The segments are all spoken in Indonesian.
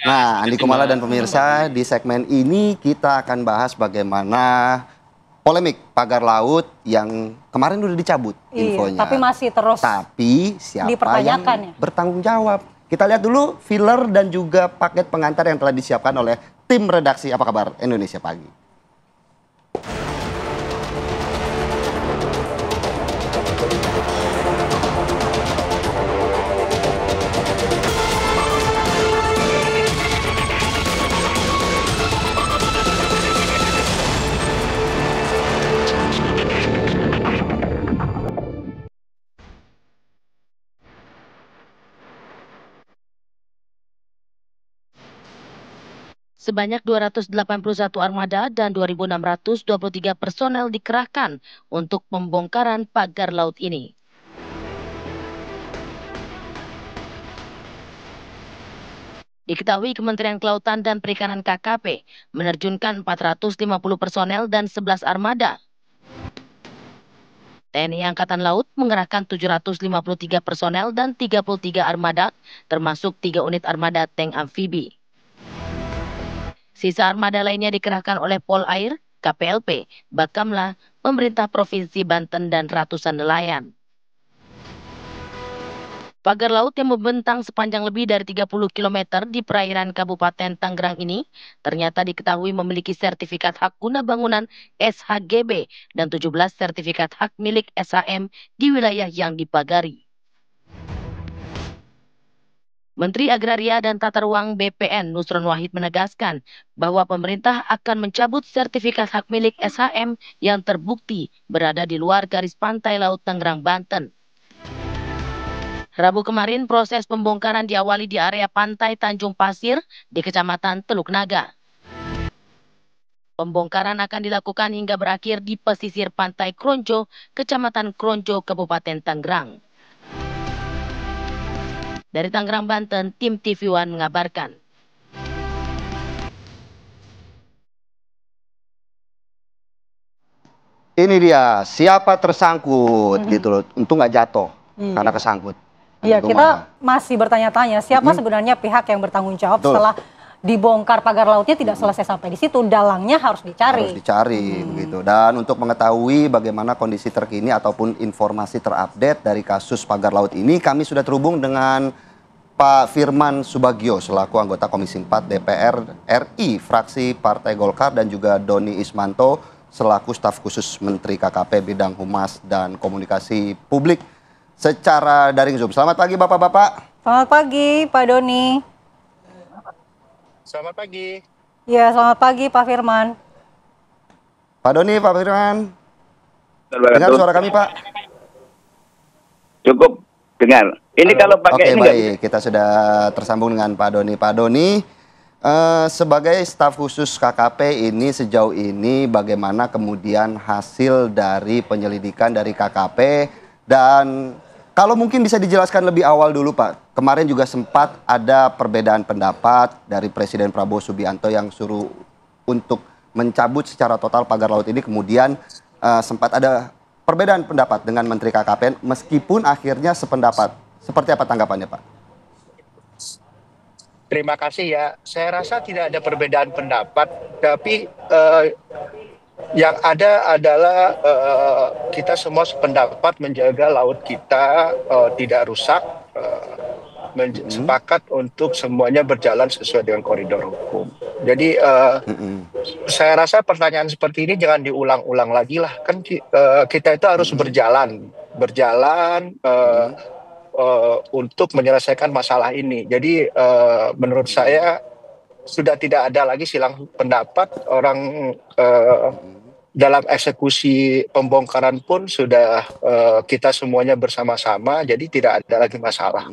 Nah, Andi Kumala dan pemirsa, di segmen ini kita akan bahas bagaimana polemik pagar laut yang kemarin udah dicabut Iya, tapi infonya. masih terus Tapi siapa yang dipertanyakan ya. bertanggung jawab? Kita lihat dulu filler dan juga paket pengantar yang telah disiapkan oleh tim redaksi Apa Kabar Indonesia Pagi. Sebanyak 281 armada dan 2.623 personel dikerahkan untuk pembongkaran pagar laut ini. Diketahui Kementerian Kelautan dan Perikanan KKP menerjunkan 450 personel dan 11 armada. TNI Angkatan Laut mengerahkan 753 personel dan 33 armada, termasuk 3 unit armada tank amfibi. Sisa armada lainnya dikerahkan oleh Polair, KPLP, Bakamla, pemerintah Provinsi Banten, dan ratusan nelayan. Pagar laut yang membentang sepanjang lebih dari 30 km di perairan Kabupaten Tangerang ini ternyata diketahui memiliki sertifikat hak guna bangunan SHGB dan 17 sertifikat hak milik SHM di wilayah yang dipagari. Menteri Agraria dan Tata Ruang BPN Nusron Wahid menegaskan bahwa pemerintah akan mencabut sertifikat hak milik SHM yang terbukti berada di luar garis pantai laut Tangerang, Banten. Rabu kemarin proses pembongkaran diawali di area pantai Tanjung Pasir di Kecamatan Teluk Naga. Pembongkaran akan dilakukan hingga berakhir di pesisir pantai Kronjo, Kecamatan Kronjo, Kabupaten Tangerang. Dari Tangerang, Banten, tim TV One mengabarkan. Ini dia, siapa tersangkut gitu loh. Untung nggak jatuh karena kesangkut. Iya, kita masih bertanya-tanya siapa sebenarnya pihak yang bertanggung jawab setelah dibongkar pagar lautnya tidak selesai sampai di situ, dalangnya harus dicari. Harus dicari begitu. Dan untuk mengetahui bagaimana kondisi terkini ataupun informasi terupdate dari kasus pagar laut ini, kami sudah terhubung dengan Pak Firman Subagio selaku anggota Komisi 4 DPR RI fraksi Partai Golkar dan juga Doni Ismanto selaku staf khusus Menteri KKP bidang Humas dan Komunikasi Publik secara daring Zoom. Selamat pagi Bapak-bapak. Selamat pagi Pak Doni. Selamat pagi. Ya, selamat pagi Pak Firman. Pak Doni, Pak Firman. Dengar suara kami Pak? Cukup dengar. Ini kalau pakai ini baik, kita sudah tersambung dengan Pak Doni. Pak Doni, sebagai staf khusus KKP ini sejauh ini bagaimana kemudian hasil dari penyelidikan dari KKP dan kalau mungkin bisa dijelaskan lebih awal dulu Pak. Kemarin juga sempat ada perbedaan pendapat dari Presiden Prabowo Subianto yang suruh untuk mencabut secara total pagar laut ini. Kemudian sempat ada perbedaan pendapat dengan Menteri KKP meskipun akhirnya sependapat. Seperti apa tanggapannya Pak? Terima kasih ya. Saya rasa tidak ada perbedaan pendapat, tapi yang ada adalah kita semua sependapat menjaga laut kita tidak rusak, sepakat untuk semuanya berjalan sesuai dengan koridor hukum. Jadi saya rasa pertanyaan seperti ini jangan diulang-ulang lagi lah. Kan kita itu harus berjalan untuk menyelesaikan masalah ini. Jadi menurut saya sudah tidak ada lagi silang pendapat. Orang dalam eksekusi pembongkaran pun sudah kita semuanya bersama-sama, jadi tidak ada lagi masalah.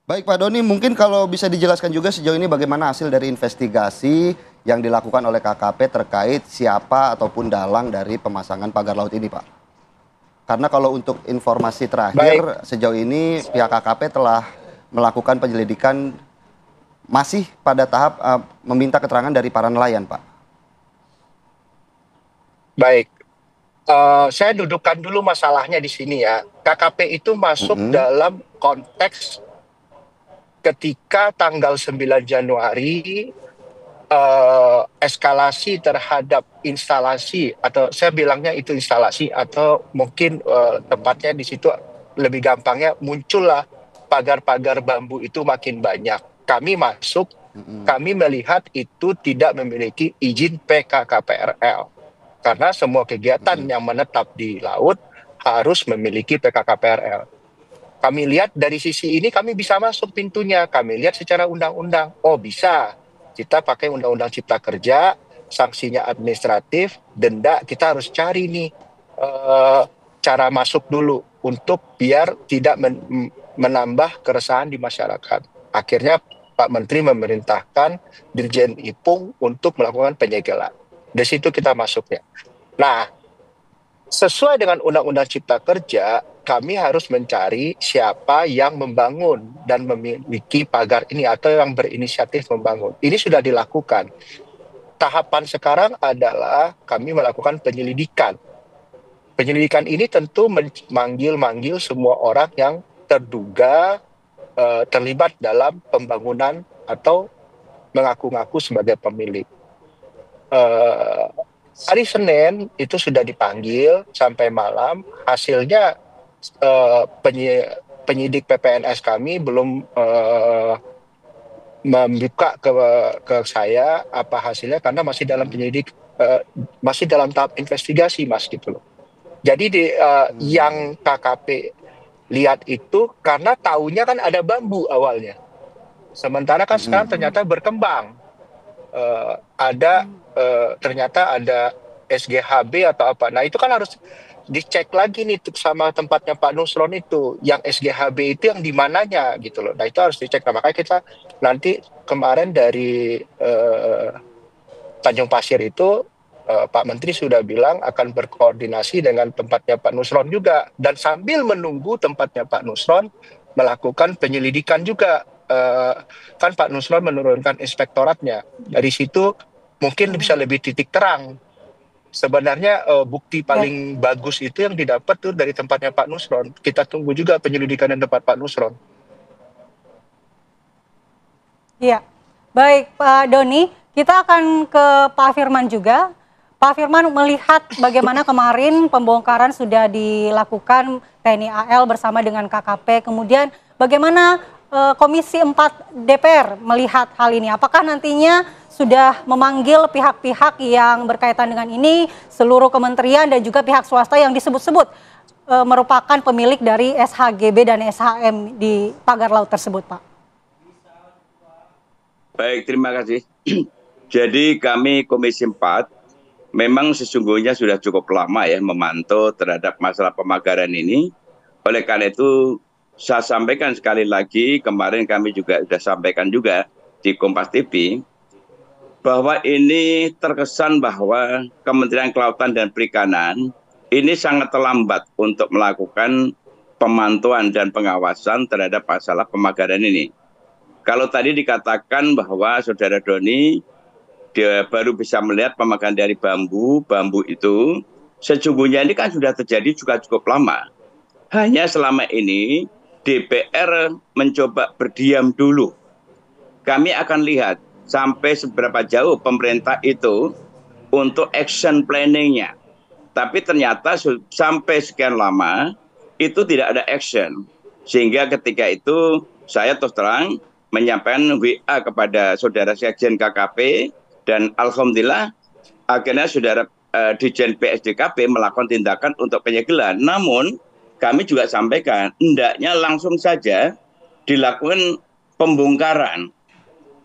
Baik Pak Doni, mungkin kalau bisa dijelaskan juga sejauh ini bagaimana hasil dari investigasi yang dilakukan oleh KKP terkait siapa ataupun dalang dari pemasangan pagar laut ini Pak. Karena kalau untuk informasi terakhir sejauh ini pihak KKP telah melakukan penyelidikan masih pada tahap meminta keterangan dari para nelayan Pak. Baik, saya dudukkan dulu masalahnya di sini ya. KKP itu masuk dalam konteks ketika tanggal 9 Januari eskalasi terhadap instalasi, atau saya bilangnya itu instalasi, atau mungkin tempatnya di situ lebih gampangnya muncullah pagar-pagar bambu itu makin banyak. Kami masuk, kami melihat itu tidak memiliki izin PKKPRL. Karena semua kegiatan yang menetap di laut harus memiliki PKKPRL. Kami lihat dari sisi ini kami bisa masuk pintunya. Kami lihat secara undang-undang. Oh bisa, kita pakai Undang-Undang Cipta Kerja, sanksinya administratif, denda. Kita harus cari nih cara masuk dulu untuk biar tidak menambah keresahan di masyarakat. Akhirnya Pak Menteri memerintahkan Dirjen Ipung untuk melakukan penyegelan. Di situ kita masuknya. Nah, sesuai dengan Undang-Undang Cipta Kerja, kami harus mencari siapa yang membangun dan memiliki pagar ini atau yang berinisiatif membangun. Ini sudah dilakukan. Tahapan sekarang adalah kami melakukan penyelidikan. Penyelidikan ini tentu memanggil semua orang yang terduga terlibat dalam pembangunan atau mengaku-ngaku sebagai pemilik. Hari Senin itu sudah dipanggil sampai malam. Hasilnya penyidik PPNS kami belum membuka ke saya apa hasilnya karena masih dalam masih dalam tahap investigasi, Mas, gitu loh. Jadi yang KKP lihat itu karena taunya kan ada bambu awalnya. Sementara kan sekarang ternyata berkembang. Ternyata ada SGHB atau apa. Nah itu kan harus dicek lagi nih sama tempatnya Pak Nusron itu. Yang SGHB itu yang di mananya gitu loh. Nah itu harus dicek. Nah, makanya kita nanti kemarin dari Tanjung Pasir itu Pak Menteri sudah bilang akan berkoordinasi dengan tempatnya Pak Nusron juga. Dan sambil menunggu tempatnya Pak Nusron melakukan penyelidikan juga. Kan Pak Nusron menurunkan inspektoratnya. Dari situ mungkin bisa lebih titik terang. Sebenarnya bukti paling bagus itu yang didapat tuh dari tempatnya Pak Nusron. Kita tunggu juga penyelidikan di tempat Pak Nusron. Iya, baik Pak Doni, kita akan ke Pak Firman juga. Pak Firman melihat bagaimana kemarin pembongkaran sudah dilakukan TNI AL bersama dengan KKP, kemudian bagaimana Komisi 4 DPR melihat hal ini? Apakah nantinya sudah memanggil pihak-pihak yang berkaitan dengan ini, seluruh kementerian dan juga pihak swasta yang disebut-sebut merupakan pemilik dari SHGB dan SHM di pagar laut tersebut, Pak? Baik, terima kasih. Jadi kami Komisi 4 memang sesungguhnya sudah cukup lama ya memantau terhadap masalah pemagaran ini. Oleh karena itu saya sampaikan sekali lagi, kemarin kami juga sudah sampaikan juga di Kompas TV, bahwa ini terkesan bahwa Kementerian Kelautan dan Perikanan ini sangat terlambat untuk melakukan pemantauan dan pengawasan terhadap masalah pemagaran ini. Kalau tadi dikatakan bahwa Saudara Doni dia baru bisa melihat pemagaran dari bambu itu, sesungguhnya ini kan sudah terjadi juga cukup lama. Hanya selama ini DPR mencoba berdiam dulu. Kami akan lihat sampai seberapa jauh pemerintah itu untuk action planning-nya. Tapi ternyata sampai sekian lama itu tidak ada action. Sehingga ketika itu saya terus terang menyampaikan WA kepada Saudara Sekjen KKP dan alhamdulillah akhirnya Saudara Dirjen PSDKP melakukan tindakan untuk penyegelan. Namun kami juga sampaikan hendaknya langsung saja dilakukan pembongkaran.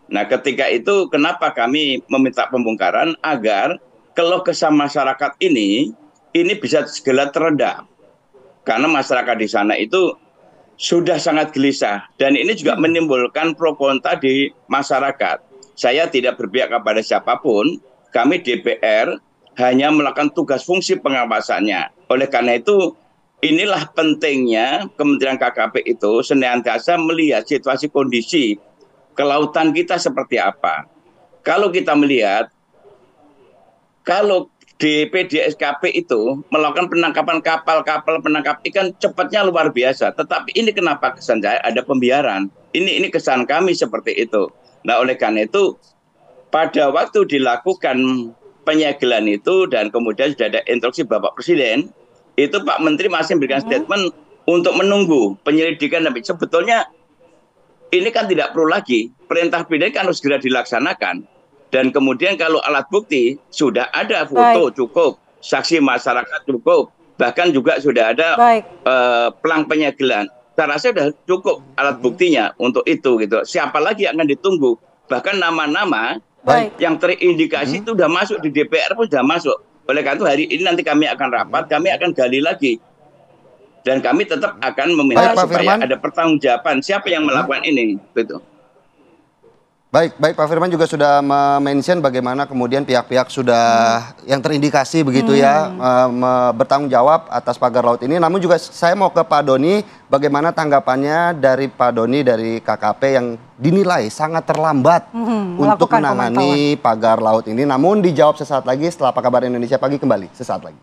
Nah, ketika itu kenapa kami meminta pembongkaran agar keluh kesah masyarakat ini bisa segera teredam. Karena masyarakat di sana itu sudah sangat gelisah dan ini juga menimbulkan pro kontra di masyarakat. Saya tidak berpihak kepada siapapun, kami DPR hanya melakukan tugas fungsi pengawasannya. Oleh karena itu inilah pentingnya Kementerian KKP itu senantiasa melihat situasi kondisi kelautan kita seperti apa. Kalau kita melihat, kalau di PDSKP itu melakukan penangkapan kapal penangkap ikan cepatnya luar biasa. Tetapi ini kenapa kesan saya ada pembiaran. Ini kesan kami seperti itu. Nah, oleh karena itu pada waktu dilakukan penyegelan itu dan kemudian sudah ada instruksi Bapak Presiden, itu Pak Menteri masih memberikan statement untuk menunggu penyelidikan. Tapi sebetulnya ini kan tidak perlu lagi, perintah presiden kan harus segera dilaksanakan. Dan kemudian kalau alat bukti sudah ada, foto cukup, saksi masyarakat cukup, bahkan juga sudah ada pelang penyegelan. Saya rasa sudah cukup alat buktinya untuk itu gitu. Siapa lagi yang akan ditunggu? Bahkan nama-nama yang terindikasi itu sudah masuk di DPR pun sudah masuk. Oleh karena itu hari ini nanti kami akan rapat, kami akan gali lagi. Dan kami tetap akan meminta supaya ada pertanggungjawaban siapa yang melakukan ini, gitu. Baik Pak Firman juga sudah mention bagaimana kemudian pihak-pihak sudah yang terindikasi begitu ya bertanggung jawab atas pagar laut ini. Namun juga saya mau ke Pak Doni, bagaimana tanggapannya dari Pak Doni dari KKP yang dinilai sangat terlambat untuk menangani pagar laut ini. Namun dijawab sesaat lagi setelah Apa Kabar Indonesia Pagi kembali sesaat lagi.